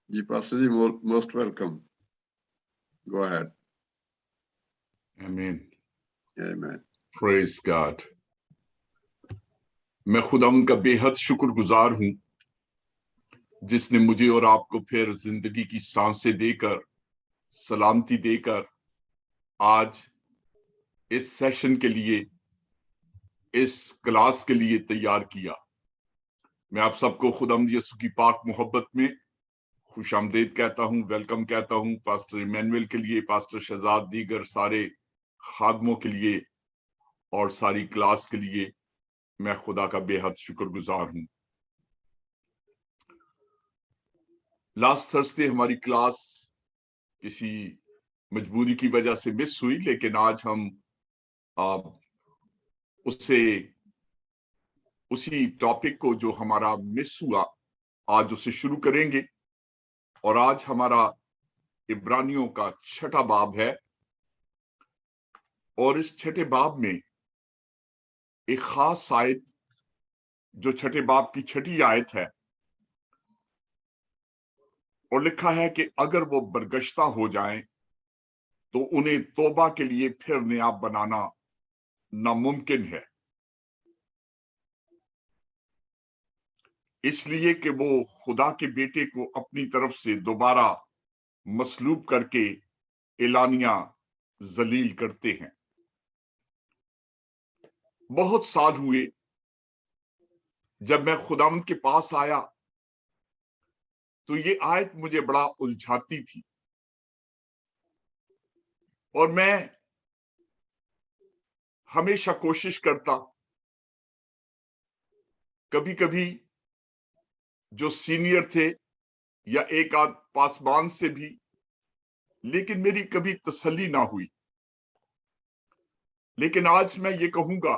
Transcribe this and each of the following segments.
जी pastor ji, most welcome. Go ahead. Amen. Amen. Praise God. मैं खुदावंद का बेहद शुक्रगुजार हूं जिसने मुझे और आपको फिर जिंदगी की सांसें देकर, सलामती देकर आज इस सेशन के लिए, इस क्लास के लिए तैयार किया। मैं आप सबको खुदावंद यीशु की पाक मोहब्बत में खुशामदीद कहता हूं, वेलकम कहता हूं। पास्टर इमैनुअल के लिए, पास्टर शहजाद, दीगर सारे खादमों के लिए और सारी क्लास के लिए मैं खुदा का बेहद शुक्रगुजार हूं। लास्ट थर्सडे हमारी क्लास किसी मजबूरी की वजह से मिस हुई, लेकिन आज हम उसी टॉपिक को जो हमारा मिस हुआ आज उसे शुरू करेंगे। और आज हमारा इब्रानियों का 6ठा बाब है और इस 6ठे बाब में एक खास आयत जो 6ठे बाब की 6ठी आयत है, और लिखा है कि अगर वो बरगश्ता हो जाएं तो उन्हें तौबा के लिए फिर नया बनाना नामुमकिन है, इसलिए कि वो खुदा के बेटे को अपनी तरफ से दोबारा मसलूब करके एलानिया जलील करते हैं। बहुत साल हुए जब मैं खुदावंद के पास आया तो ये आयत मुझे बड़ा उलझाती थी, और मैं हमेशा कोशिश करता, कभी कभी जो सीनियर थे या एक आध पासबान से भी, लेकिन मेरी कभी तसल्ली ना हुई। लेकिन आज मैं ये कहूंगा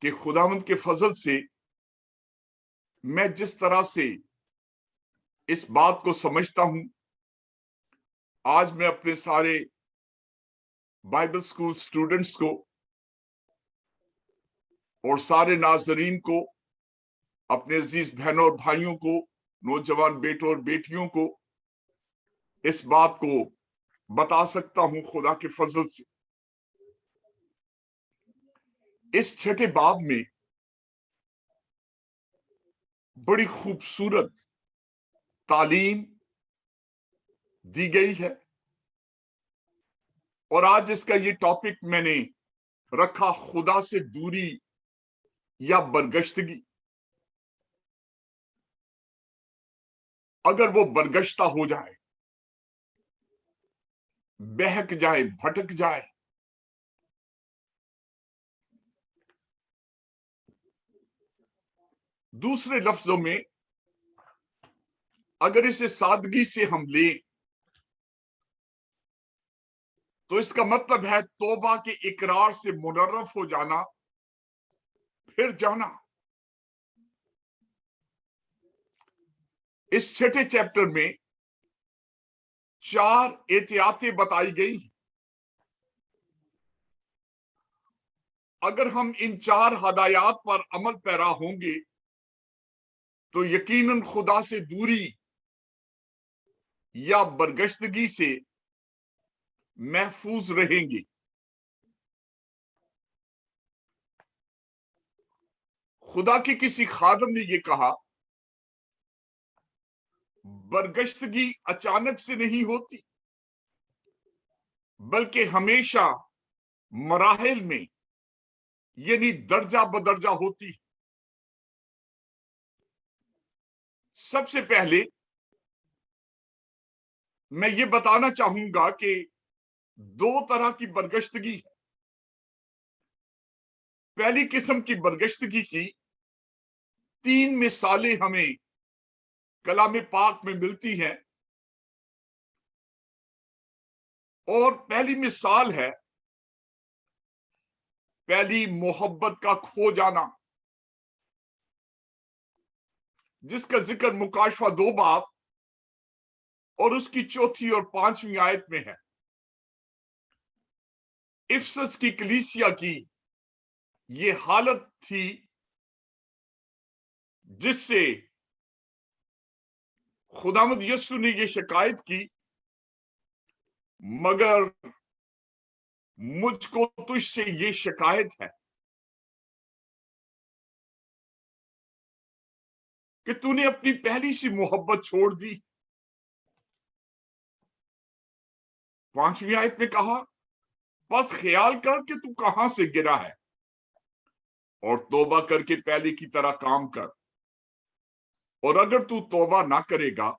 कि खुदावंद के फजल से मैं जिस तरह से इस बात को समझता हूं, आज मैं अपने सारे बाइबल स्कूल स्टूडेंट्स को और सारे नाजरीन को, अपने अजीज बहनों और भाइयों को, नौजवान बेटों और बेटियों को इस बात को बता सकता हूं खुदा के फजल से। इस 6ठे बाब में बड़ी खूबसूरत तालीम दी गई है, और आज इसका ये टॉपिक मैंने रखा, खुदा से दूरी या बरगश्तगी। अगर वो बरगश्ता हो जाए, बहक जाए, भटक जाए, दूसरे लफ्जों में अगर इसे सादगी से हम ले तो इसका मतलब है तौबा के इकरार से मुनर्रफ हो जाना, फिर जाना। इस 6ठे चैप्टर में 4 एहतियातें बताई गई। अगर हम इन 4 हदायत पर अमल पैरा होंगे तो यकीनन खुदा से दूरी या बरगश्तगी से महफूज रहेंगे। खुदा के किसी खादम ने यह कहा, बरगश्तगी अचानक से नहीं होती, बल्कि हमेशा मराहिल में, यानी दर्जा बदर्जा होती। सबसे पहले मैं ये बताना चाहूंगा कि 2 तरह की बरगश्तगी है। पहली किस्म की बरगश्तगी की 3 मिसालें हमें कलाम पाक में मिलती हैं, और पहली मिसाल है पहली मोहब्बत का खो जाना, जिसका जिक्र मुकाशवा 2 बाब और उसकी 4थी और 5वीं आयत में है। इफसस की कलीसिया की ये हालत थी जिससे खुदावंद यीशु ने ये शिकायत की, मगर मुझको तुझसे ये शिकायत है कि तूने अपनी पहली सी मोहब्बत छोड़ दी। 5वीं आयत में कहा, बस ख्याल कर कि तू कहां से गिरा है और तौबा करके पहले की तरह काम कर, और अगर तू तौबा ना करेगा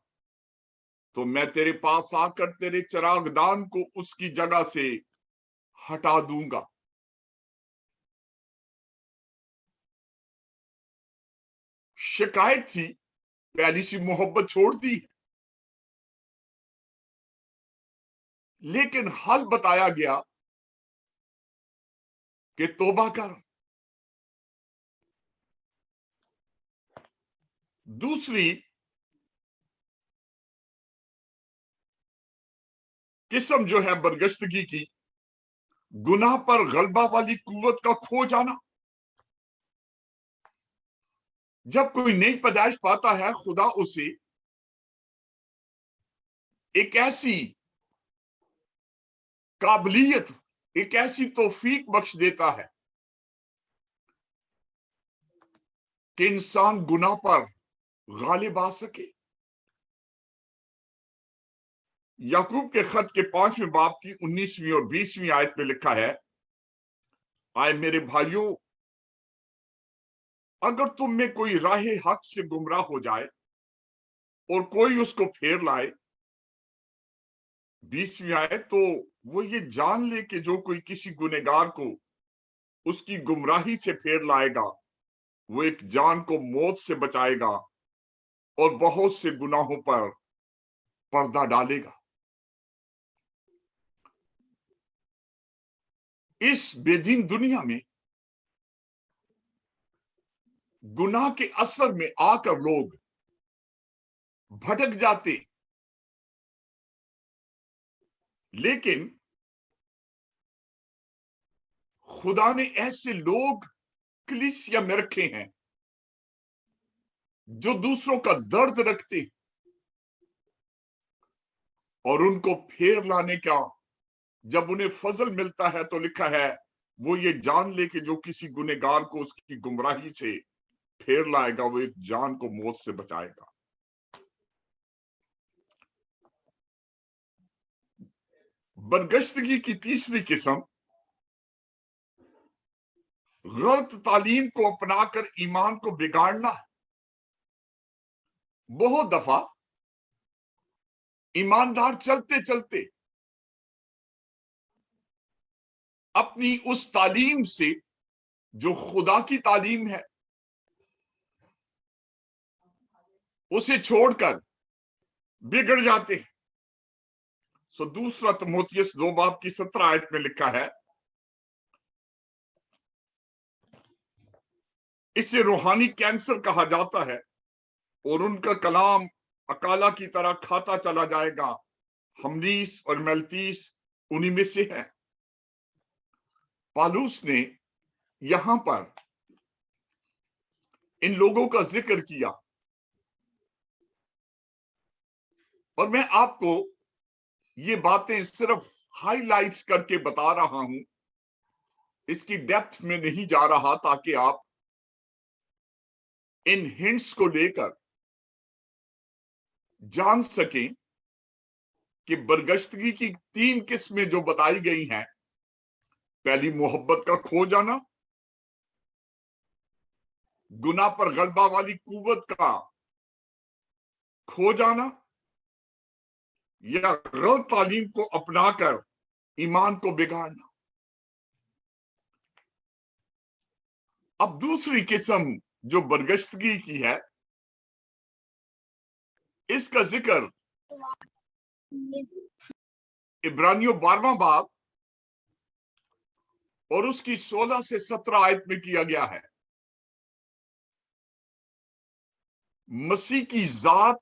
तो मैं तेरे पास आकर तेरे चिरागदान को उसकी जगह से हटा दूंगा। शिकायत थी, पहली सी मोहब्बत छोड़ दी, लेकिन हल बताया गया कि तौबा कर। दूसरी किस्म जो है बरगश्तगी की, गुनाह पर गलबा वाली कुव्वत का खो जाना। जब कोई नई पैदाइश पाता है, खुदा उसे एक ऐसी काबिलियत, एक ऐसी तौफीक बख्श देता है कि इंसान गुनाह पर गालिब आ सके। याकूब के खत के 5वें बाब की 19वीं और 20वीं आयत में लिखा है, आए मेरे भाइयों, अगर तुम में कोई राहे हक से गुमराह हो जाए और कोई उसको फेर लाए, 20वीं आयत, तो वो ये जान ले कि जो कोई किसी गुनहगार को उसकी गुमराही से फेर लाएगा, वो एक जान को मौत से बचाएगा और बहुत से गुनाहों पर पर्दा डालेगा। इस बेदीन दुनिया में गुनाह के असर में आकर लोग भटक जाते, लेकिन खुदा ने ऐसे लोग कलीसिया में रखे हैं जो दूसरों का दर्द रखते और उनको फेर लाने का जब उन्हें फजल मिलता है तो लिखा है, वो ये जान ले कि जो किसी गुनहगार को उसकी गुमराही से फेर लाएगा, वो एक जान को मौत से बचाएगा। बरगश्तगी की तीसरी किस्म, गलत तालीम को अपनाकर ईमान को बिगाड़ना। बहुत दफा ईमानदार चलते चलते अपनी उस तालीम से जो खुदा की तालीम है उसे छोड़कर बिगड़ जाते हैं। सो दूसरा तीमुथियुस 2 बाब की 17 आयत में लिखा है, इसे रूहानी कैंसर कहा जाता है और उनका कलाम अकाला की तरह खाता चला जाएगा। हमनीस और मलतीस उन्हीं में से है। पालूस ने यहां पर इन लोगों का जिक्र किया और मैं आपको ये बातें सिर्फ हाइलाइट्स करके बता रहा हूं, इसकी डेप्थ में नहीं जा रहा, ताकि आप इन हिंट्स को लेकर जान सकें कि बरगश्तगी की 3 किस्में जो बताई गई हैं, पहली मोहब्बत का खो जाना, गुनाह पर गलबा वाली कुव्वत का खो जाना, या गलत तालीम को अपनाकर ईमान को बिगाड़ना। अब दूसरी किस्म जो बरगश्तगी की है, इसका जिक्र इब्रानियों 12वां बाब और उसकी 16 से 17 आयत में किया गया है। मसीह की जात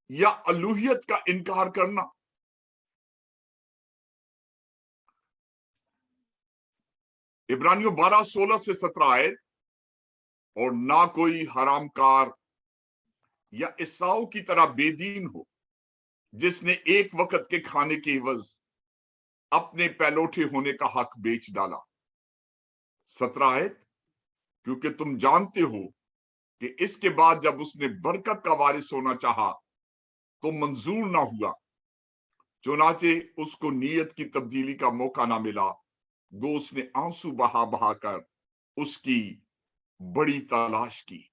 या अलूहियत का इनकार करना। इब्रानियों 12, 16 से 17 आयत, और ना कोई हरामकार या ईसाऊ की तरह बेदीन हो, जिसने एक वक्त के खाने के एवज अपने पैलोठे होने का हक बेच डाला। 17 आयत, क्योंकि तुम जानते हो कि इसके बाद जब उसने बरकत का वारिस होना चाहा तो मंजूर ना हुआ, चुनाचे उसको नीयत की तब्दीली का मौका ना मिला, गो उसने आंसू बहा बहा कर उसकी बड़ी तलाश की।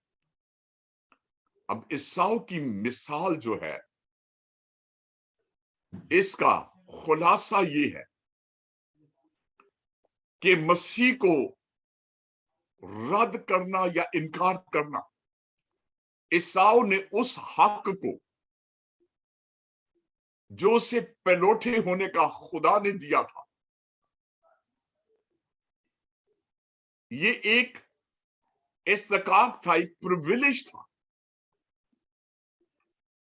अब ईसाऊ की मिसाल जो है, इसका खुलासा ये है कि मसीह को रद्द करना या इनकार करना, ईसाऊ ने उस हक को जो उसे पैलोठे होने का खुदा ने दिया था, ये एक इस्तकाक था, एक प्रिविलेज था,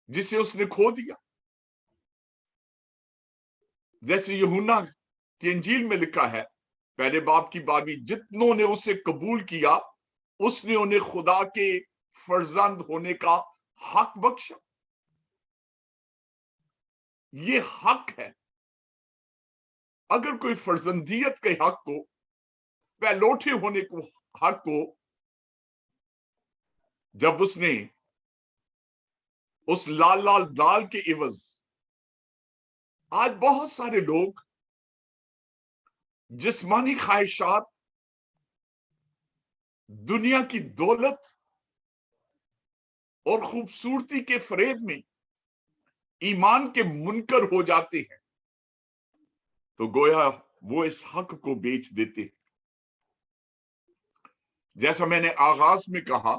जिसे उसने खो दिया। जैसे यूहन्ना की इंजील में लिखा है, पहले बाब की 12वीं, जितनों ने उसे कबूल किया उसने उन्हें खुदा के फर्जंद होने का हक बख्शा। ये हक है। अगर कोई फर्जंदियत के हक को, पैलोठे होने को हक को, जब उसने उस लाल लाल दाल के एवज, आज बहुत सारे लोग जिस्मानी ख्वाहिशात, दुनिया की दौलत और खूबसूरती के फरेब में ईमान के मुनकर हो जाते हैं, तो गोया वो इस हक को बेच देते हैं। जैसा मैंने आगाज में कहा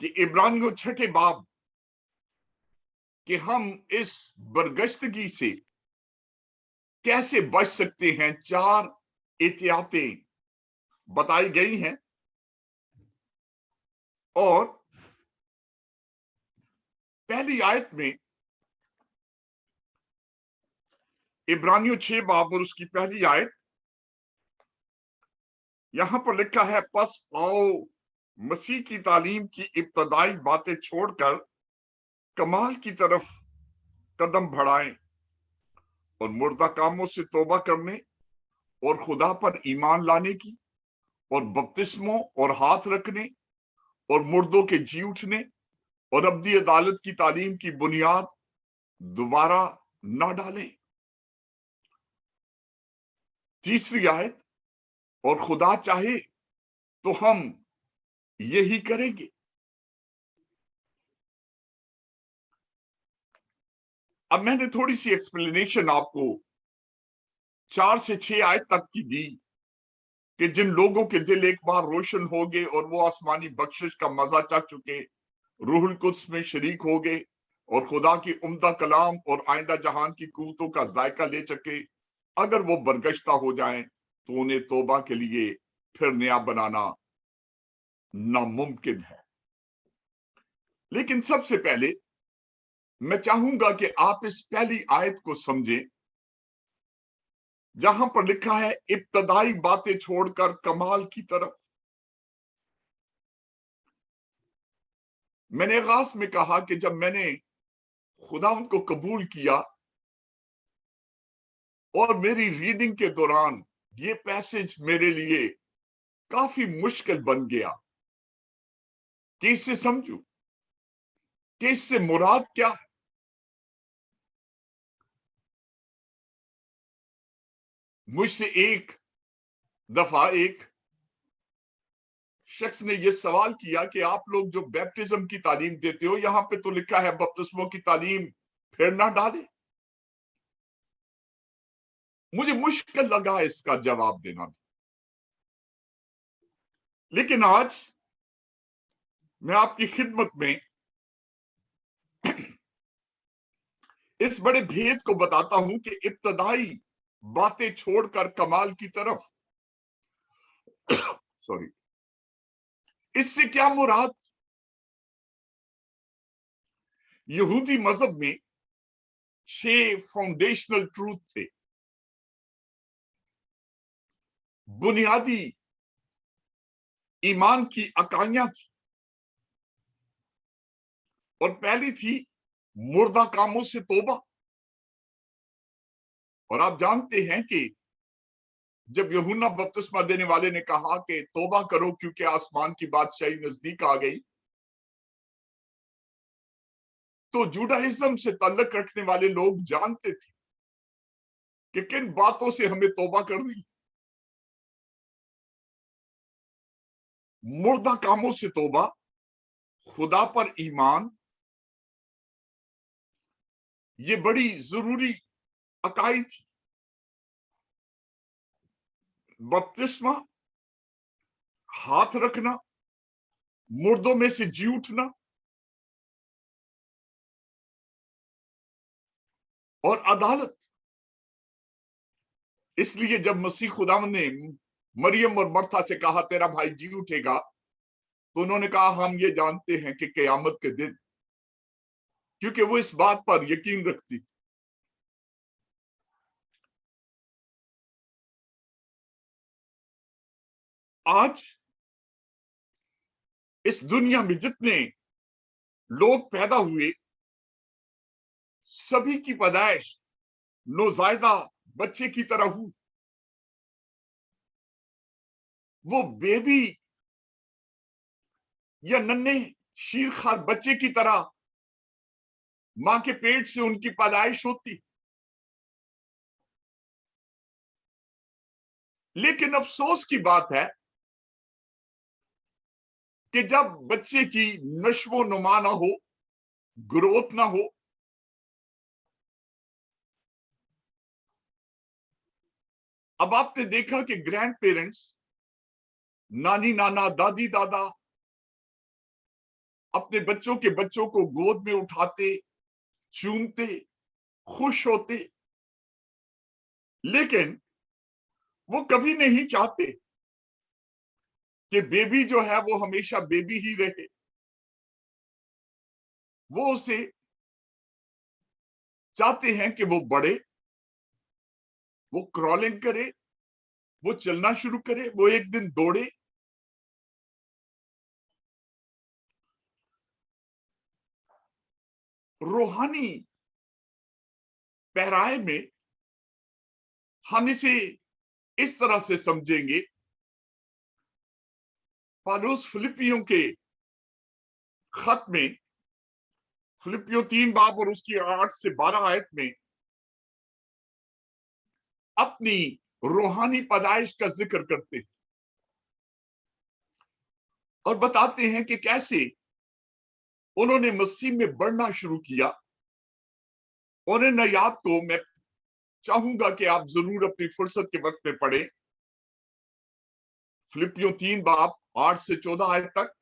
कि इब्रानियों 6 बाब कि हम इस बरगश्तगी से कैसे बच सकते हैं, 4 एहतियातें बताई गई हैं। और पहली आयत में इब्रानियों 6 बाब और उसकी पहली आयत, यहां पर लिखा है, पस आओ मसीह की तालीम की इब्तदाई बातें छोड़कर कमाल की तरफ कदम बढ़ाएं और मुर्दा कामों से तौबा करने और खुदा पर ईमान लाने की और बपतिस्मों और हाथ रखने और मुर्दों के जी उठने और अब्दी अदालत की तालीम की बुनियाद दोबारा ना डालें। तीसरी आयत, और खुदा चाहे तो हम यही करेंगे। अब मैंने थोड़ी सी एक्सप्लेनेशन आपको 4 से 6 आयत तक की दी कि जिन लोगों के दिल एक बार रोशन हो गए और वो आसमानी बख्शिश का मजा चख चुके, रूहुल कुद्स में शरीक हो गए और खुदा की उम्दा कलाम और आइंदा जहान की कुव्वतों का जायका ले सके, अगर वो बरगश्ता हो जाएं तो उन्हें तौबा के लिए फिर नया बनाना नामुमकिन है। लेकिन सबसे पहले मैं चाहूंगा कि आप इस पहली आयत को समझें, जहां पर लिखा है इब्तदाई बातें छोड़कर कमाल की तरफ। मैंने आगाज में कहा कि जब मैंने खुदावंद को कबूल किया और मेरी रीडिंग के दौरान ये पैसेज मेरे लिए काफी मुश्किल बन गया कि इससे समझूं कि इससे मुराद क्या है। मुझसे एक दफा एक शख्स ने यह सवाल किया कि आप लोग जो बैप्टिज्म की तालीम देते हो, यहां पे तो लिखा है बपतिस्मों की तालीम फिर ना डाले। मुझे मुश्किल लगा इसका जवाब देना, लेकिन आज मैं आपकी खिदमत में इस बड़े भेद को बताता हूं कि इब्तदाई बातें छोड़कर कमाल की तरफ, सॉरी, इससे क्या मुराद। यहूदी मजहब में 6 फाउंडेशनल ट्रूथ थे, बुनियादी ईमान की अकाइयां थी। اور پہلی تھی مردہ کاموں سے توبہ. اور آپ جانتے ہیں کہ جب یوحنا بپتسمہ دینے والے نے کہا کہ توبہ کرو کیونکہ آسمان کی بادشاہی نزدیک آ گئی، تو جوڈاہزم سے تعلق رکھنے والے لوگ جانتے تھے کہ کن باتوں سے ہمیں توبہ کرنی. مردہ کاموں سے توبہ، خدا پر ایمان، یہ بڑی ضروری عقائد تھی. بپتسمہ، ہاتھ رکھنا، مردوں میں سے جی اٹھنا، اور عدالت. اس لیے جب مسیح خداوند نے مریم اور مرتھا سے کہا تیرا بھائی جی اٹھے گا، تو انہوں نے کہا ہم یہ جانتے ہیں کہ قیامت کے دن، کیونکہ وہ اس بات پر یقین رکھتی تھی. آج اس دنیا میں جتنے لوگ پیدا ہوئے، سبھی کی پیدائش نوزائیدہ بچے کی طرح ہوئی. وہ بیبی یا ننھے شیرخوار بچے کی طرح ماں کے پیٹ سے ان کی پیدائش ہوتی. لیکن افسوس کی بات ہے کہ جب بچے کی نشو و نما نہ ہو، گروتھ نہ ہو، اب آپ نے دیکھا کہ گرینڈ پیرنٹس، نانی نانا، دادی دادا اپنے بچوں کے بچوں کو گود میں اٹھاتے، چومتے، خوش ہوتے، لیکن وہ کبھی نہیں چاہتے کہ بیبی جو ہے وہ ہمیشہ بیبی ہی رہے. وہ اسے چاہتے ہیں کہ وہ بڑھے، وہ کرالنگ کرے، وہ چلنا شروع کرے، وہ ایک دن دوڑے. روحانی پہرائے میں ہم اسے اس طرح سے سمجھیں گے. پالوس فلپیوں کے خط میں، فلپیوں 3 باب اور اس کی 8 سے 12 آیت میں اپنی روحانی پیدائش کا ذکر کرتے ہیں اور بتاتے ہیں کہ کیسے انہوں نے مسیح میں بڑھنا شروع کیا. اور ان آیات کو میں چاہوں گا کہ آپ ضرور اپنی فرصت کے وقت میں پڑھیں. فلپیوں 3 باب 8 سے 14 آیت تک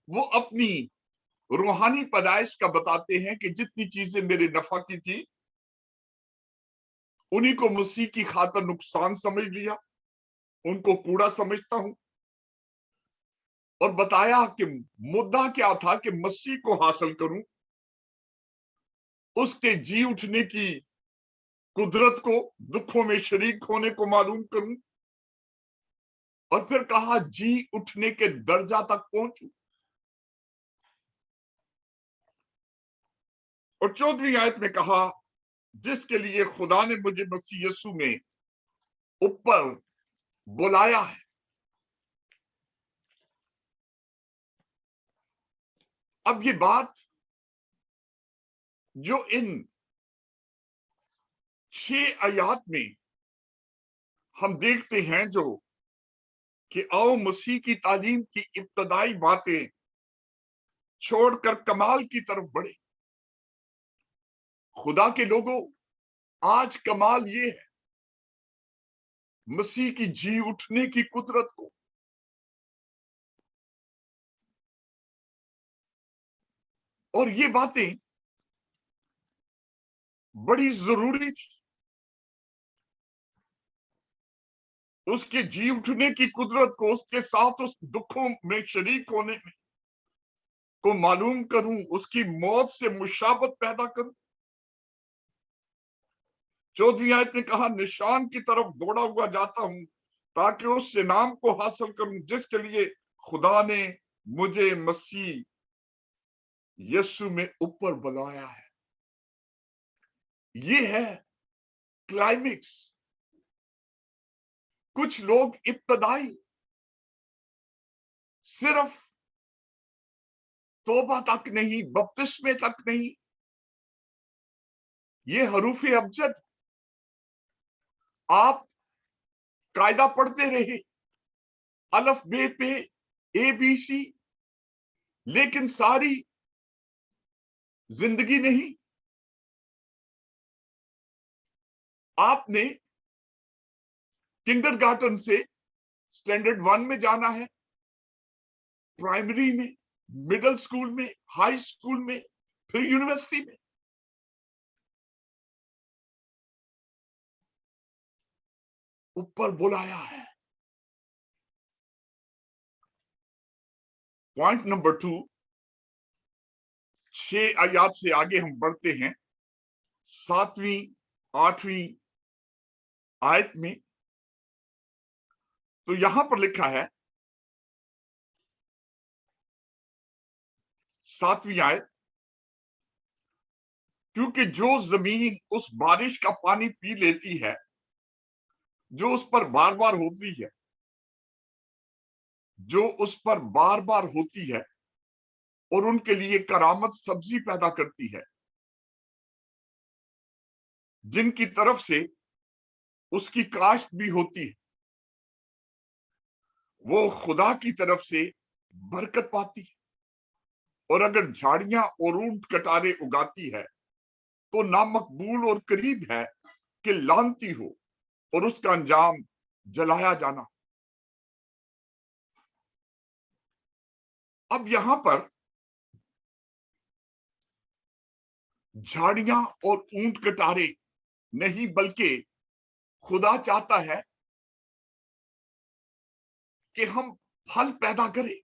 وہ اپنی روحانی پیدائش کا بتاتے ہیں کہ جتنی چیزیں میرے نفع کی تھی، انہی کو مسیح کی خاطر نقصان سمجھ لیا، ان کو کوڑا سمجھتا ہوں. اور بتایا کہ مدعا کیا تھا کہ مسیح کو حاصل کروں، اس کے جی اٹھنے کی قدرت کو، دکھوں میں شریک ہونے کو معلوم کروں، اور پھر کہا جی اٹھنے کے درجہ تک پہنچوں. اور 14ویں آیت میں کہا جس کے لیے خدا نے مجھے مسیح یسوع میں اوپر بلایا ہے. اب یہ بات جو ان 6 آیات میں ہم دیکھتے ہیں، جو کہ آؤ مسیح کی تعلیم کی ابتدائی باتیں چھوڑ کر کمال کی طرف بڑھے. خدا کے لوگوں، آج کمال یہ ہے مسیح کی جی اٹھنے کی قدرت کو. اور یہ باتیں بڑی ضروری تھی. اس کے جی اٹھنے کی قدرت کو، اس کے ساتھ اس دکھوں میں شریک ہونے میں کو معلوم کروں، اس کی موت سے مشابت پیدا کروں. 14ویں آیت نے کہا نشان کی طرف دوڑا ہوا جاتا ہوں تاکہ اس انعام کو حاصل کروں جس کے لیے خدا نے मुझे मसीह यीशु में ऊपर बुलाया है। ये है क्लाइमेक्स। कुछ लोग इब्तदाई सिर्फ तौबा तक नहीं, बपतिस्मे तक नहीं, ये हरूफ अबजद। आप कायदा पढ़ते रहे, अलफ बे पे ABC, लेकिन सारी जिंदगी नहीं। आपने किंडरगार्टन से स्टैंडर्ड 1 में जाना है, प्राइमरी में, मिडिल स्कूल में, हाई स्कूल में, फिर यूनिवर्सिटी में। ऊपर बुलाया है। पॉइंट नंबर 2, 6 आयत से आगे हम बढ़ते हैं, 7वीं 8वीं आयत में। तो यहां पर लिखा है, 7वीं आयत, क्योंकि जो जमीन उस बारिश का पानी पी लेती है जो उस पर बार बार होती है, जो उस पर बार बार होती है, और उनके लिए करामत सब्जी पैदा करती है, जिनकी तरफ से उसकी काश्त भी होती है, वो खुदा की तरफ से बरकत पाती है। और अगर झाड़ियां और ऊंट कटारे उगाती है तो नामकबूल और करीब है कि लानती हो और उसका अंजाम जलाया जाना। अब यहां पर झाड़ियां और ऊंट कटारे नहीं, बल्कि खुदा चाहता है कि हम फल पैदा करें।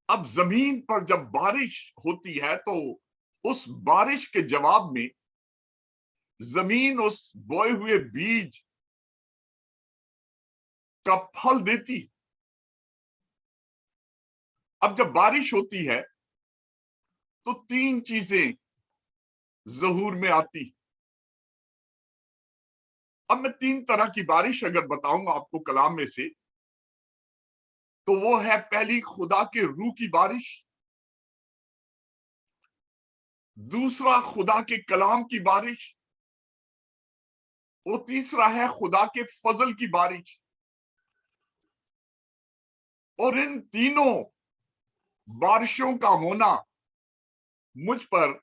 अब जमीन पर जब बारिश होती है तो उस बारिश के जवाब में जमीन उस बोए हुए बीज का फल देती है। अब जब बारिश होती है तो 3 चीजें ज़हूर में आती। अब मैं 3 तरह की बारिश अगर बताऊंगा आपको कलाम में से, तो वो है, पहली खुदा के रूह की बारिश, दूसरा खुदा के कलाम की बारिश, और तीसरा है खुदा के फजल की बारिश। और इन तीनों बारिशों का होना मुझ पर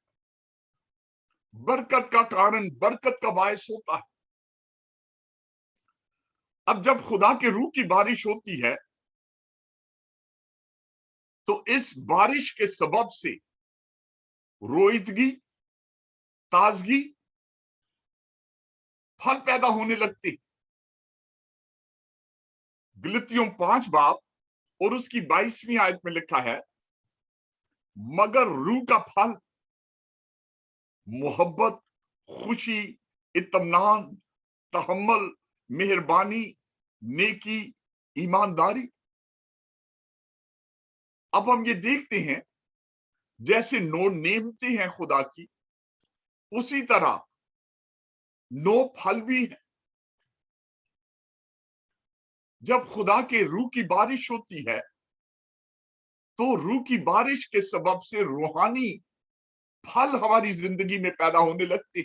बरकत का कारण, बरकत का बायस होता है। अब जब खुदा के रूह की बारिश होती है तो इस बारिश के सबब से रोईदगी, ताजगी, फल पैदा होने लगते। गलतियों 5 बाब और उसकी 22वीं आयत में लिखा है, मगर रूह का फल मोहब्बत, खुशी, इत्मीनान, तहम्मुल, मेहरबानी, नेकी, ईमानदारी। अब हम ये देखते हैं, जैसे 9 नेमतें हैं खुदा की, उसी तरह 9 फल भी हैं। जब खुदा के रूह की बारिश होती है तो रूह की बारिश के सबब से रूहानी फल हमारी जिंदगी में पैदा होने लगते।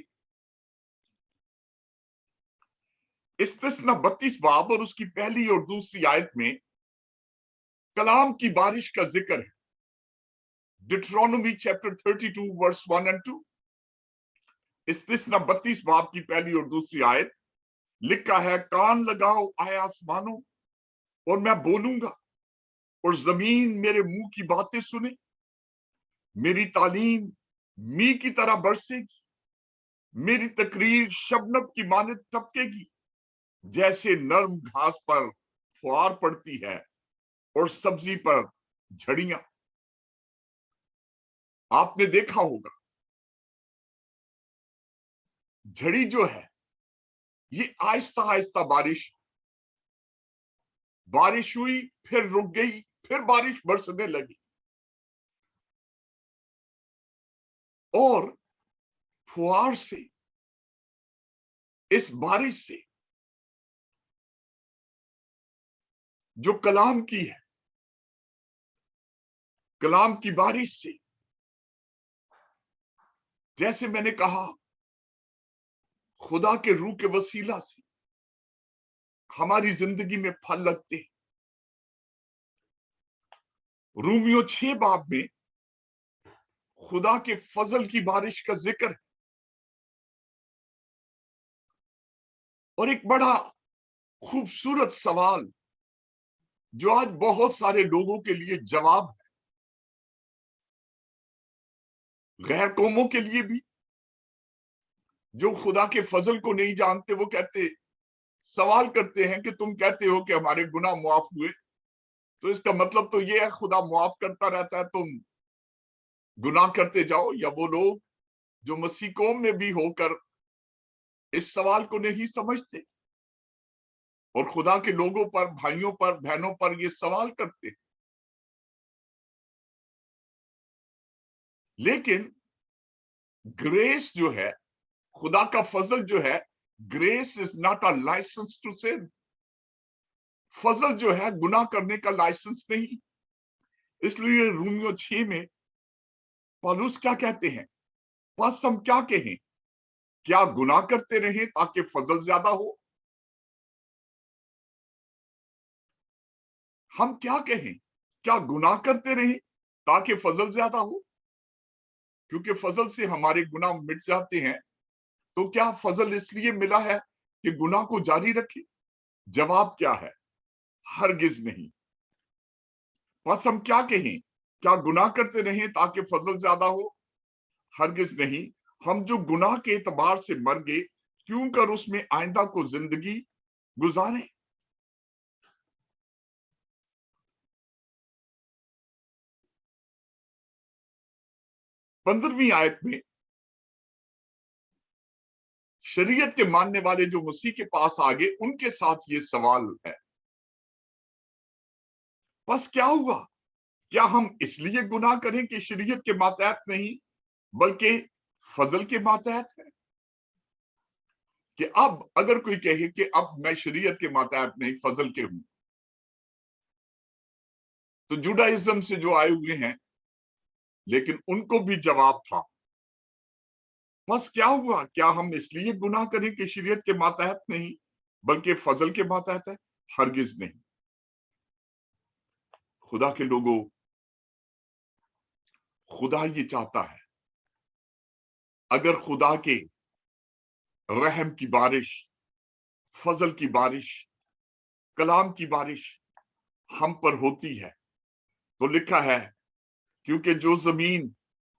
इस्तिस्ना 32 बाब और उसकी पहली और दूसरी आयत में कलाम की बारिश का जिक्र है। डिट्रोनोमी चैप्टर 32 वर्स 1 and 2। इस्तिस्ना 32 बाब की पहली और दूसरी आयत लिखा है, कान लगाओ आए आसमानों और मैं बोलूंगा, और जमीन मेरे मुंह की बातें सुने। मेरी तालीम मी की तरह बरसेगी, मेरी तकरीर शबनम की मानद टपकेगी, जैसे नर्म घास पर फुहार पड़ती है और सब्जी पर झड़ियां। आपने देखा होगा, झड़ी जो है ये आहिस्ता आहिस्ता बारिश, बारिश हुई, फिर रुक गई, फिर बारिश बरसने लगी, और फुहार से, इस बारिश से जो कलाम की है, कलाम की बारिश से, जैसे मैंने कहा, खुदा के रूह के वसीला से हमारी जिंदगी में फल लगते हैं। रोमियो 6 बाब में खुदा के फजल की बारिश का जिक्र है, और एक बड़ा खूबसूरत सवाल जो आज बहुत सारे लोगों के लिए जवाब है, गैर कौमों के लिए भी, जो खुदा के फजल को नहीं जानते, वो सवाल करते हैं कि तुम कहते हो कि हमारे गुनाह मुआफ हुए, तो इसका मतलब तो ये है खुदा मुआफ करता रहता है, तुम गुनाह करते जाओ। या वो लोग जो मसीह कौम में भी होकर इस सवाल को नहीं समझते और खुदा के लोगों पर, भाइयों पर, बहनों पर ये सवाल करते। लेकिन ग्रेस जो है, खुदा का फजल जो है, grace is not a licence to sin. फजल जो है गुनाह करने का लाइसेंस नहीं। इसलिए रोमियो 6 में पौलुस क्या कहते हैं, बस हम क्या कहें, क्या गुनाह करते रहें ताकि फजल ज्यादा हो? हम क्या कहें, क्या गुनाह करते रहें ताकि फजल ज्यादा हो? क्योंकि फजल से हमारे गुनाह मिट जाते हैं, तो क्या फजल इसलिए मिला है कि गुनाह को जारी रखें? जवाब क्या है, हरगिज नहीं। बस हम क्या कहें, क्या गुनाह करते रहें ताकि फजल ज्यादा हो? हरगिज नहीं। हम जो गुनाह के एतबार से मर गए, क्यों कर उसमें आइंदा को जिंदगी गुजारें। पंद्रहवीं आयत में शरीयत के मानने वाले जो मसीह के पास आ गए, उनके साथ ये सवाल है, बस क्या हुआ? क्या हम इसलिए गुनाह करें कि शरीयत के मातहत नहीं, बल्कि फजल के मातहत है? कि अब अगर कोई कहे कि अब मैं शरीयत के मातहत नहीं, फजल के हूं, तो जुडाइज्म से जो आए हुए हैं, लेकिन उनको भी जवाब था, बस क्या हुआ? क्या हम इसलिए गुनाह करें कि शरीयत के मातहत नहीं, बल्कि फजल के मातहत है? हरगिज नहीं। खुदा के लोगों, खुदा ये चाहता है, अगर खुदा के रहम की बारिश, फजल की बारिश, कलाम की बारिश हम पर होती है, तो लिखा है, क्योंकि जो जमीन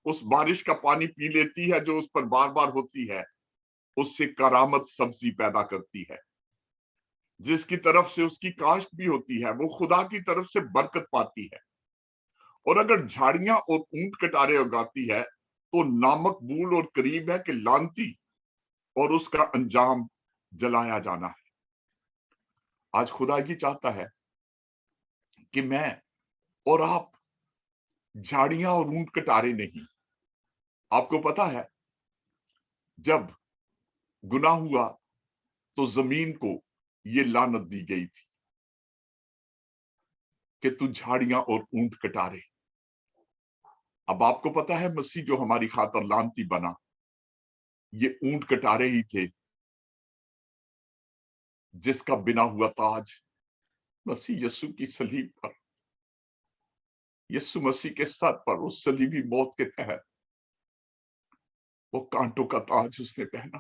उस बारिश का पानी पी लेती है जो उस पर बार बार होती है, उससे करामत सब्जी पैदा करती है। जिसकी तरफ से उसकी काश्त भी होती है, वो खुदा की तरफ से बरकत पाती है। और अगर झाड़ियां और ऊंट कटारे उगाती है, तो नामक बूल और करीब है कि लानती, और उसका अंजाम जलाया जाना है। आज खुदा ये चाहता है कि मैं और आप झाड़ियां और ऊंट कटारे नहीं। आपको पता है, जब गुनाह हुआ तो जमीन को ये लानत दी गई थी कि तू झाड़ियां और ऊंट कटारे। अब आपको पता है, मसीह जो हमारी खातर लानती बना, ये ऊंट कटारे ही थे, जिसका बिना हुआ ताज मसीह यस्सु की सलीब पर, यस्सु मसीह के सर पर, उस सलीबी मौत के तहत वो कांटों का ताज उसने पहना,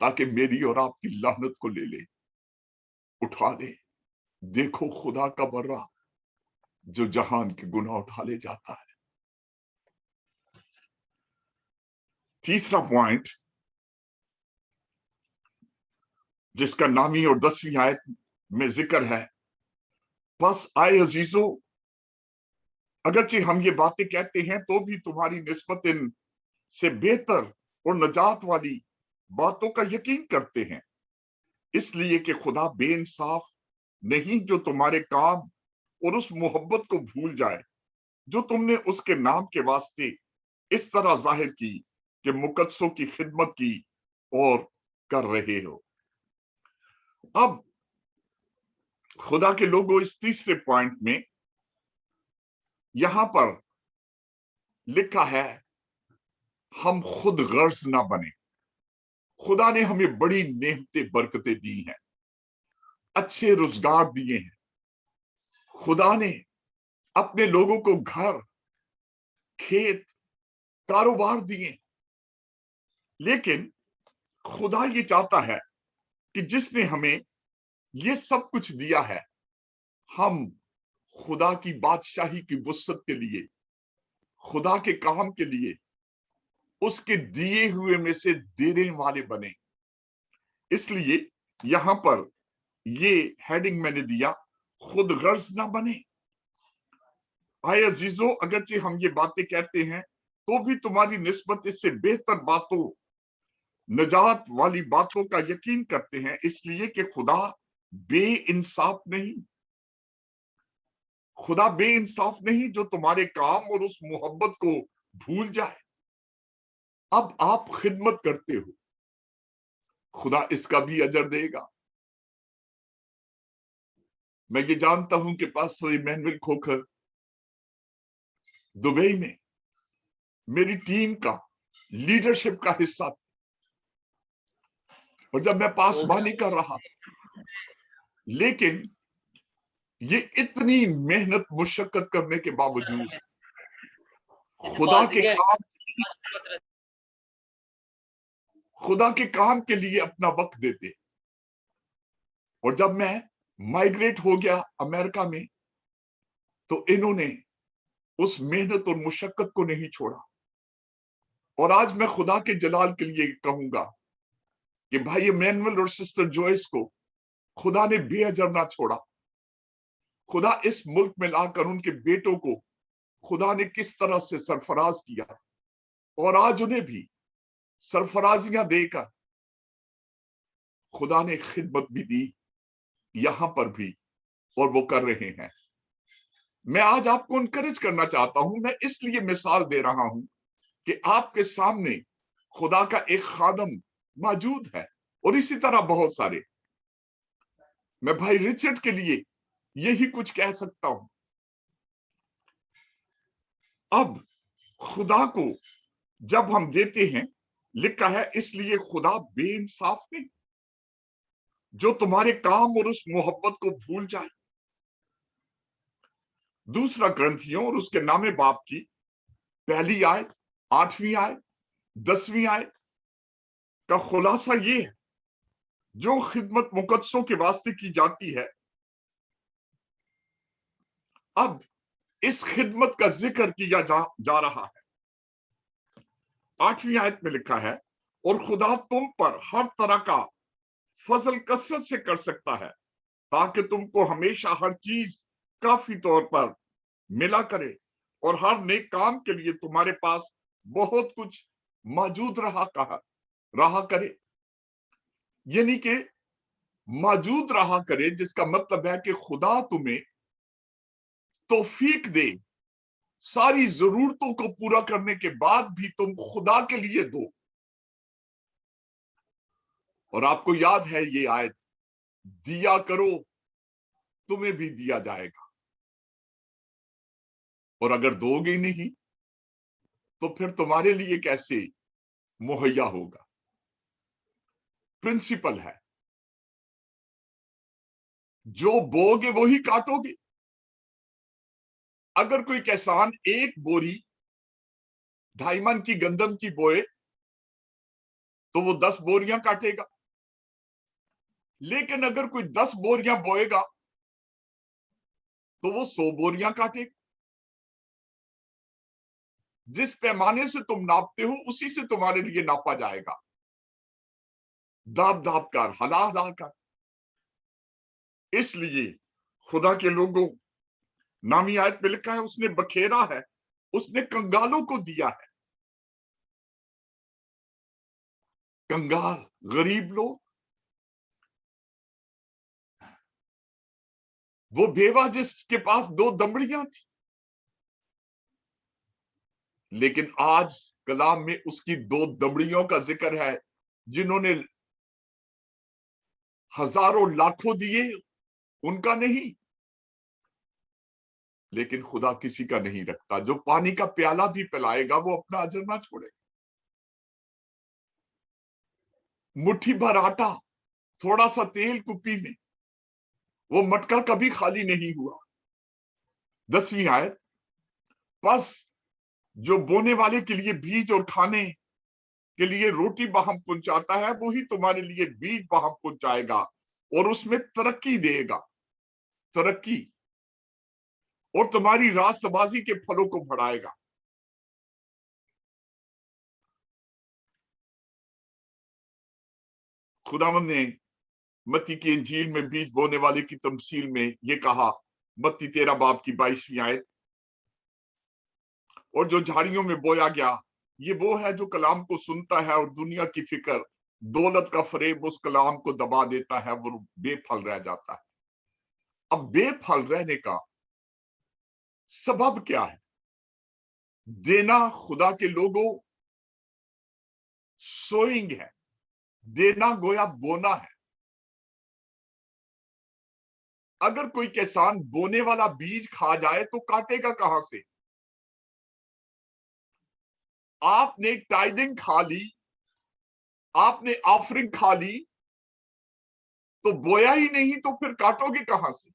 ताकि मेरी और आपकी लानत को ले ले, उठा दे। देखो खुदा का बर्रा जो जहान के गुनाह उठा ले जाता है। तीसरा पॉइंट, जिसका 9वीं और 10वीं आयत में जिक्र है, बस आए अजीजों, अगरचे हम ये बातें कहते हैं तो भी तुम्हारी निस्बत इन से बेहतर और नजात वाली बातों का यकीन करते हैं, इसलिए कि खुदा बेइंसाफ नहीं जो तुम्हारे काम और उस मोहब्बत को भूल जाए जो तुमने उसके नाम के वास्ते इस तरह जाहिर की कि मुकद्दसों की खिदमत की और कर रहे हो। अब खुदा के लोगों, इस तीसरे पॉइंट में यहां पर लिखा है, हम खुद गर्ज ना बने। खुदा ने हमें बड़ी नेमतें बरकतें दी हैं, अच्छे रोजगार दिए हैं। खुदा ने अपने लोगों को घर, खेत, कारोबार दिए, लेकिन खुदा ये चाहता है कि जिसने हमें ये सब कुछ दिया है, हम खुदा की बादशाही की वुसअत के लिए, खुदा के काम के लिए उसके दिए हुए में से देने वाले बने। इसलिए यहां पर ये हेडिंग मैंने दिया, खुद गर्ज ना बने। आए अजीजों, अगरचे हम ये बातें कहते हैं तो भी तुम्हारी निस्बत इससे बेहतर बातों, नजात वाली बातों का यकीन करते हैं, इसलिए कि खुदा बेइंसाफ नहीं। खुदा बेइंसाफ नहीं जो तुम्हारे काम और उस मोहब्बत को भूल जाए। अब आप खिदमत करते हो, खुदा इसका भी अजर देगा। मैं ये जानता हूं कि पास्टर इमैनुअल खोखर दुबई में मेरी टीम का लीडरशिप का हिस्सा था, और जब मैं पासबानी कर रहा, लेकिन ये इतनी मेहनत मुशक्कत करने के बावजूद खुदा के काम के लिए अपना वक्त देते। और जब मैं माइग्रेट हो गया अमेरिका में, तो इन्होंने उस मेहनत और मुशक्कत को नहीं छोड़ा। और आज मैं खुदा के जलाल के लिए कहूंगा कि भाई इमैनुअल और सिस्टर जॉयस को खुदा ने बेअजर ना छोड़ा। खुदा इस मुल्क में लाकर उनके बेटों को खुदा ने किस तरह से सरफराज किया, और आज उन्हें भी सरफराजियां देकर खुदा ने खिदमत भी दी यहां पर भी, और वो कर रहे हैं। मैं आज आपको इनकरेज करना चाहता हूं, मैं इसलिए मिसाल दे रहा हूं कि आपके सामने खुदा का एक खादम मौजूद है, और इसी तरह बहुत सारे। मैं भाई रिचर्ड के लिए यही कुछ कह सकता हूं। अब खुदा को जब हम देते हैं, लिखा है इसलिए खुदा बेइंसाफ नहीं जो तुम्हारे काम और उस मोहब्बत को भूल जाए। दूसरा ग्रंथियों और उसके नामे बाप की पहली आयत, 8वीं आयत, 10वीं आयत का खुलासा ये है, जो खिदमत मुकद्दसों के वास्ते की जाती है। अब इस खिदमत का जिक्र किया जा रहा है। 8वीं आयत में लिखा है, और खुदा तुम पर हर तरह का फजल कसरत से कर सकता है, ताकि तुमको हमेशा हर चीज काफी तौर पर मिला करे, और हर नेक काम के लिए तुम्हारे पास बहुत कुछ मौजूद रहा करे। यानी कि मौजूद रहा करे, जिसका मतलब है कि खुदा तुम्हें तौफीक दे, सारी जरूरतों को पूरा करने के बाद भी तुम खुदा के लिए दो। और आपको याद है ये आयत, दिया करो तुम्हें भी दिया जाएगा, और अगर दोगे नहीं तो फिर तुम्हारे लिए कैसे मुहैया होगा। प्रिंसिपल है, जो बोगे वही काटोगे। अगर कोई किसान एक बोरी 2.5 मन की गंदम की बोए तो वो 10 बोरियां काटेगा, लेकिन अगर कोई 10 बोरियां बोएगा तो वो 100 बोरियां काटेगा। जिस पैमाने से तुम नापते हो उसी से तुम्हारे लिए नापा जाएगा, दाब दाब कर, हला हला कर। इसलिए खुदा के लोगों, नामी आयत में लिखा है, उसने बखेरा है, उसने कंगालों को दिया है। कंगाल, गरीब लोग, وہ بیوہ जिसके पास 2 दमड़ियां थी, लेकिन आज कलाम में उसकी 2 दमड़ियों का जिक्र है, जिन्होंने हजारों लाखों दिए, उनका नहीं। लेकिन खुदा किसी का नहीं रखता। जो पानी का प्याला भी पिलाएगा वो अपना अजर ना छोड़े। मुट्ठी भर आटा, थोड़ा सा तेल कुप्पी में, वो मटका कभी खाली नहीं हुआ। 10वीं आयत, बस जो बोने वाले के लिए बीज और खाने के लिए रोटी बाहम पहुंचाता है, वही तुम्हारे लिए बीज बाहम पहुंचाएगा और उसमें तरक्की देगा, तरक्की, और तुम्हारी रास्तबाजी के फलों को बढ़ाएगा। खुदावंद ने मत्ती की इंजील में बीज बोने वाले की तमसील में ये कहा, मत्ती 13 बाब की 22वीं आयत, और जो झाड़ियों में बोया गया, ये वो है जो कलाम को सुनता है और दुनिया की फिक्र, दौलत का फरेब उस कलाम को दबा देता है, वो बेफल रह जाता है। अब बेफल रहने का सबब क्या है? देना खुदा के लोगों सोइंग है, देना गोया बोना है। अगर कोई किसान बोने वाला बीज खा जाए तो काटेगा कहां से? आपने टाइडिंग खा ली, आपने ऑफरिंग खा ली, तो बोया ही नहीं तो फिर काटोगे कहां से?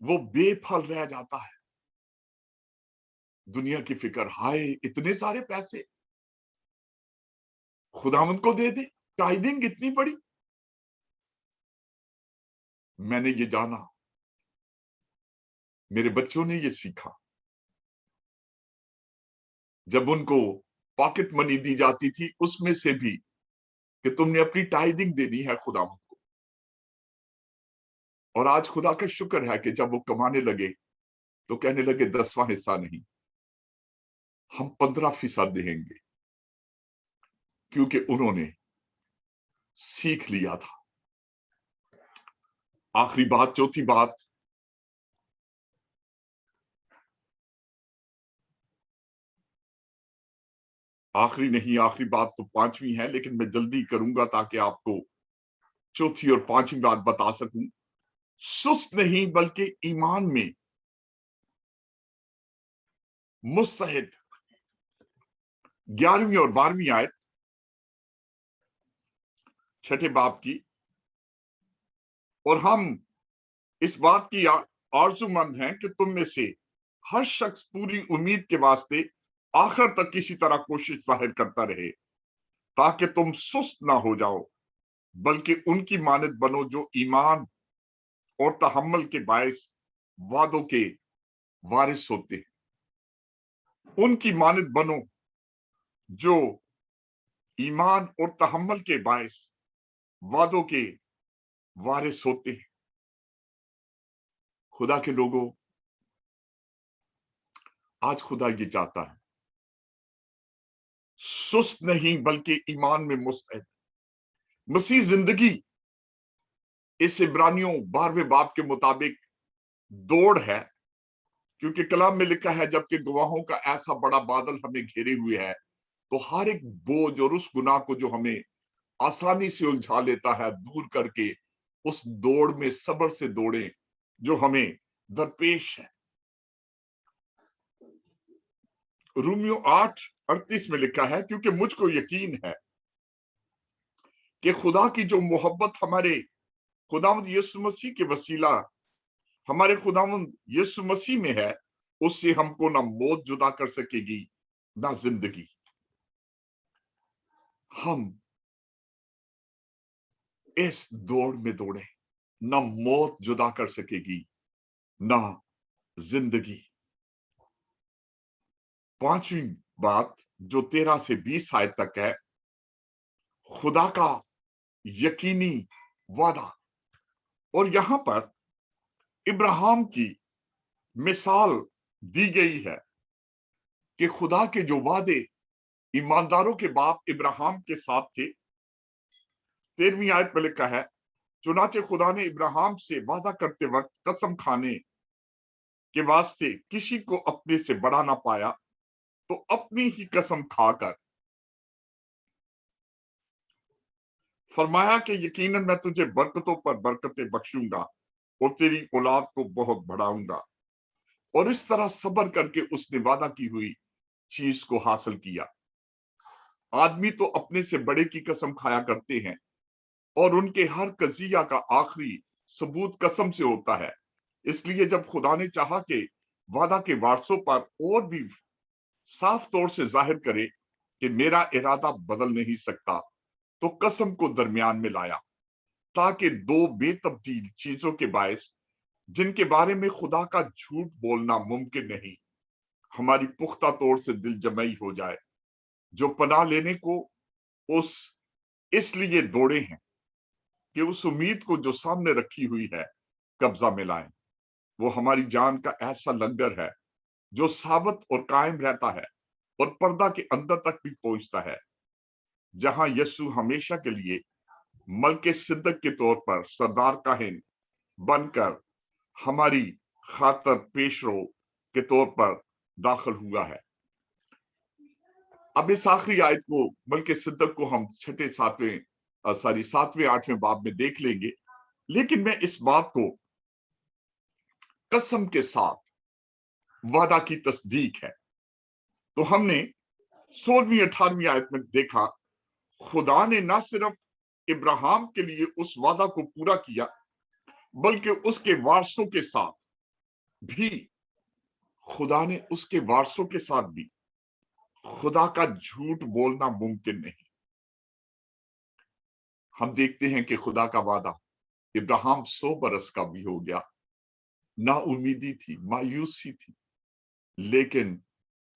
वो बेफल रह जाता है। दुनिया की फिक्र, हाय इतने सारे पैसे खुदावंद को दे दे, टाइडिंग इतनी बड़ी। मैंने ये जाना, मेरे बच्चों ने ये सीखा, जब उनको पॉकेट मनी दी जाती थी उसमें से भी कि तुमने अपनी टाइडिंग देनी है खुदावंद को। और आज खुदा का शुक्र है कि जब वो कमाने लगे तो कहने लगे 10वां हिस्सा नहीं, हम 15% देंगे, क्योंकि उन्होंने सीख लिया था। आखिरी बात, चौथी बात, आखिरी नहीं, आखिरी बात तो 5वीं है, लेकिन मैं जल्दी करूंगा ताकि आपको चौथी और 5वीं बात बता सकूं। सुस्त नहीं बल्कि ईमान में मुस्तहिद। 11वीं और 12वीं आयत 6ठे बाब की, और हम इस बात की आरज़ूमंद हैं कि तुम में से हर शख्स पूरी उम्मीद के वास्ते आखिर तक किसी तरह कोशिश जाहिर करता रहे, ताकि तुम सुस्त ना हो जाओ, बल्कि उनकी मानद बनो जो ईमान और तहम्मुल के बायस वादों के वारिस होते हैं। उनकी मानद बनो जो ईमान और तहम्मुल के बायस वादों के वारिस होते हैं। खुदा के लोगों, आज खुदा ये चाहता है, सुस्त नहीं बल्कि ईमान में मुस्तैद। मसीह जिंदगी इस इब्रानियों 12वें बाब के मुताबिक दौड़ है, क्योंकि कलाम में लिखा है, जबकि गवाहों का ऐसा बड़ा बादल हमें घेरे हुए है, तो हर एक बोझ और उस गुनाह को जो हमें आसानी से उलझा लेता है, दूर करके उस दौड़ में सब्र से दौड़ें जो हमें दरपेश है। रोमियो 8:38 में लिखा है, क्योंकि मुझको यकीन है कि खुदा की जो मोहब्बत हमारे खुदावंद यीशु मसीह के वसीला हमारे खुदावंद यीशु मसीह में है, उससे हमको ना मौत जुदा कर सकेगी ना जिंदगी। हम इस दौड़ में दौड़े, ना मौत जुदा कर सकेगी ना जिंदगी। 5वीं बात जो 13 से 20 आयत तक है, खुदा का यकीनी वादा। और यहां पर इब्राहिम की मिसाल दी गई है कि खुदा के जो वादे ईमानदारों के बाप इब्राहिम के साथ थे, 13वीं आयत में लिखा है, चुनाचे खुदा ने इब्राहिम से वादा करते वक्त कसम खाने के वास्ते किसी को अपने से बड़ा ना पाया, तो अपनी ही कसम खाकर फरमाया कि यकीनन मैं तुझे बरकतों पर बरकतें बख्शूंगा और तेरी औलाद को बहुत बढ़ाऊंगा। और इस तरह सब्र करके उसने वादा की हुई चीज को हासिल किया। आदमी तो अपने से बड़े की कसम खाया करते हैं और उनके हर कजिया का आखिरी सबूत कसम से होता है। इसलिए जब खुदा ने चाहा कि वादा के वारसों पर और भी साफ तौर से जाहिर करे कि मेरा इरादा बदल नहीं सकता, तो कसम को दरमियान में लाया, ताकि दो बेतब्दील चीजों के बायस, जिनके बारे में खुदा का झूठ बोलना मुमकिन नहीं, हमारी पुख्ता तौर से दिल जमई हो जाए, जो पनाह लेने को उस इसलिए दौड़े हैं कि उस उम्मीद को जो सामने रखी हुई है कब्जा में लाएं। वो हमारी जान का ऐसा लंगर है जो साबत और कायम रहता है और पर्दा के अंदर तक भी पहुंचता है, जहां यीशु हमेशा के लिए मलके सिद्दक के तौर पर सरदार काहिन बनकर हमारी खातर पेशरो के तौर पर दाखिल हुआ है। अब इस आखिरी आयत को, बल्कि सिद्दक को हम सातवें आठवें बाब में देख लेंगे, लेकिन मैं इस बात को कसम के साथ वादा की तस्दीक है। तो हमने 16वीं 18वीं आयत में देखा, खुदा ने न सिर्फ इब्राहिम के लिए उस वादा को पूरा किया, बल्कि उसके वारसों के साथ भी, खुदा ने उसके वारसों के साथ भी खुदा का झूठ बोलना मुमकिन नहीं। हम देखते हैं कि खुदा का वादा इब्राहिम 100 बरस का भी हो गया, ना उम्मीदी थी, मायूसी थी, लेकिन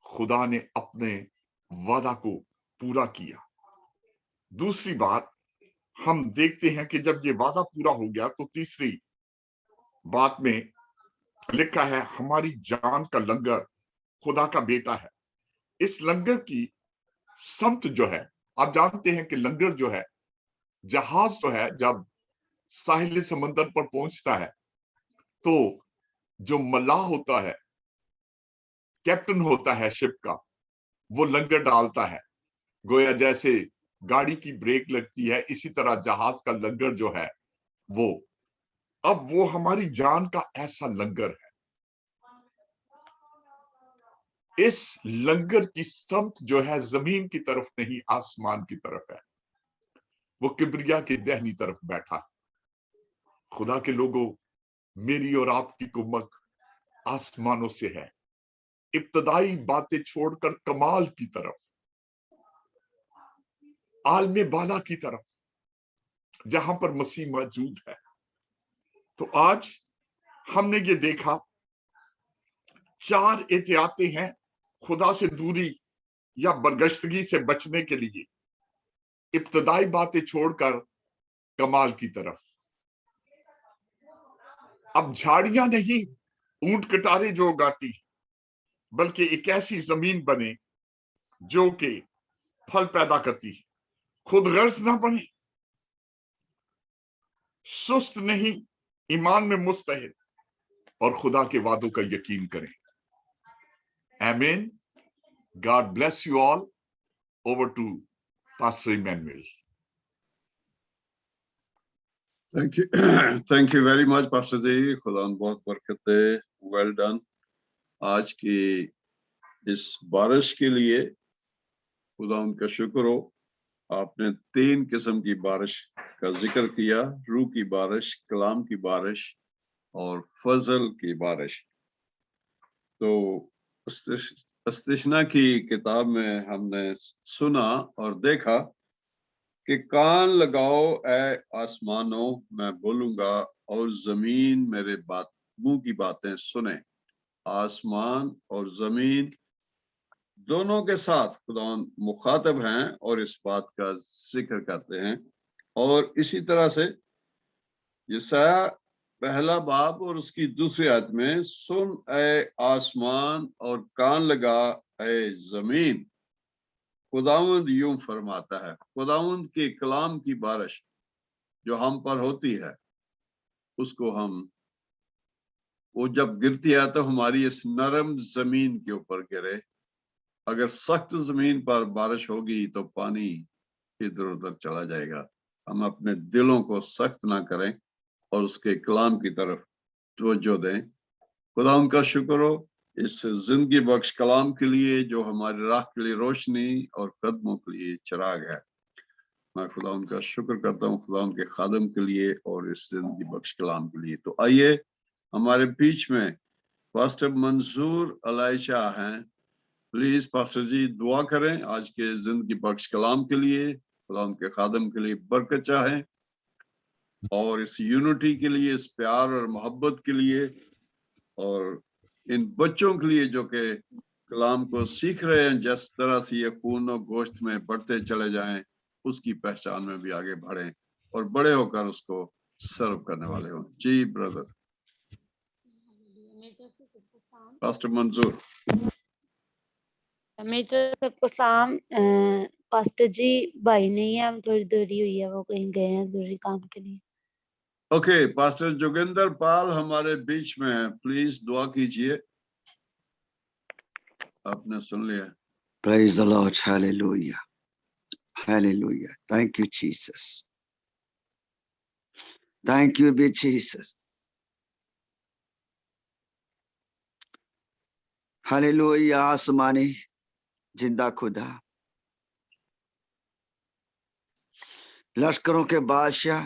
खुदा ने अपने वादा को पूरा किया। दूसरी बात हम देखते हैं कि जब ये वादा पूरा हो गया, तो तीसरी बात में लिखा है, हमारी जान का लंगर खुदा का बेटा है। इस लंगर की समत जो है, आप जानते हैं कि लंगर जो है, जहाज जो है जब साहिल समंदर पर पहुंचता है, तो जो मल्लाह होता है, कैप्टन होता है शिप का, वो लंगर डालता है। गोया जैसे गाड़ी की ब्रेक लगती है, इसी तरह जहाज का लंगर जो है वो हमारी जान का ऐसा लंगर है। इस लंगर की समत जो है जमीन की तरफ नहीं, आसमान की तरफ है। वो किबरिया की दहनी तरफ बैठा है। खुदा के लोगों, मेरी और आपकी कुमक आसमानों से है, इब्तदाई बातें छोड़कर कमाल की तरफ, आलमे बाला की तरफ, जहां पर मसीह मौजूद है। तो आज हमने ये देखा, 4 एहतियातें हैं खुदा से दूरी या बरगश्तगी से बचने के लिए, इब्तदाई बातें छोड़कर कमाल की तरफ। अब झाड़ियां नहीं, ऊंट कटारे जो उगाती, बल्कि एक ऐसी जमीन बने जो कि फल पैदा करती, खुद गर्ज ना बने, सुस्त नहीं, ईमान में मुस्तहिद, और खुदा के वादों का यकीन करें। आमीन। God bless you all. Over to Pastor Emmanuel. Thank you. Thank you very much, Pastor जी। खुदा बहुत बरकत दे। Well done. आज की इस बारिश के लिए खुदा उनका शुक्र हो। आपने 3 किस्म की बारिश का जिक्र किया, रूह की बारिश, कलाम की बारिश और फजल की बारिश। तो इस्तिशना की किताब में हमने सुना और देखा कि कान लगाओ ऐ आसमानों, मैं बोलूंगा, और जमीन मेरे मुंह की बातें सुने। आसमान और जमीन दोनों के साथ खुदा मुखातब हैं और इस बात का जिक्र करते हैं। और इसी तरह से यशायाह पहला बाब और उसकी दूसरी आयत में, सुन ऐ आसमान और कान लगा ऐ जमीन, खुदावंद यूं फरमाता है। खुदावंद के कलाम की बारिश جو ہم پر ہوتی ہے اس کو وہ جب گرتی ہے تو ہماری اس نرم زمین کے اوپر گرے. اگر سخت زمین پر بارش ہوگی تو پانی ادھر ادھر چلا جائے گا. ہم اپنے دلوں کو سخت نہ کریں اور اس کے کلام کی طرف توجہ دیں. خدا ان کا شکر ہو اس زندگی بخش کلام کے لیے جو ہماری راہ کے لیے روشنی اور قدموں کے لیے چراغ ہے. میں خدا ان کا شکر کرتا ہوں خدا ان کے خادم کے لیے اور اس زندگی بخش کلام کے لیے. تو آئیے ہمارے بیچ میں پاسٹر منظور علائشہ ہیں. پلیز پاسٹر جی دعا کریں آج کے زندگی بخش کلام کے لیے. خدا ان کے خادم کے لیے برکت چاہیں اور اس یونٹی کے لیے اس پیار اور محبت کے لیے اور ان بچوں کے لیے جو کہ کلام کو سیکھ رہے ہیں جس طرح سے یہ خون و گوشت میں بڑھتے چلے جائیں اس کی پہچان میں بھی آگے بڑھیں اور بڑے ہو کر اس کو سرو کرنے والے ہوں. جی بردر پاسٹر منظور. سب کو سلام. پاسٹر جی بھائی نہیں ہے, ہم تھوڑی دوری ہوئی ہے, وہ کہیں گئے ہیں ضروری کام کے لیے. اوکے پاسٹر جوگندر پال ہمارے بیچ میں ہیں. پلیز دعا کیجئے. آپ نے سن لیا. Praise the Lord. Hallelujah. Hallelujah. Thank you, Jesus. Thank you, big Jesus. Hallelujah. آسمانی زندہ خدا, لشکروں کے بادشاہ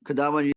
خداوند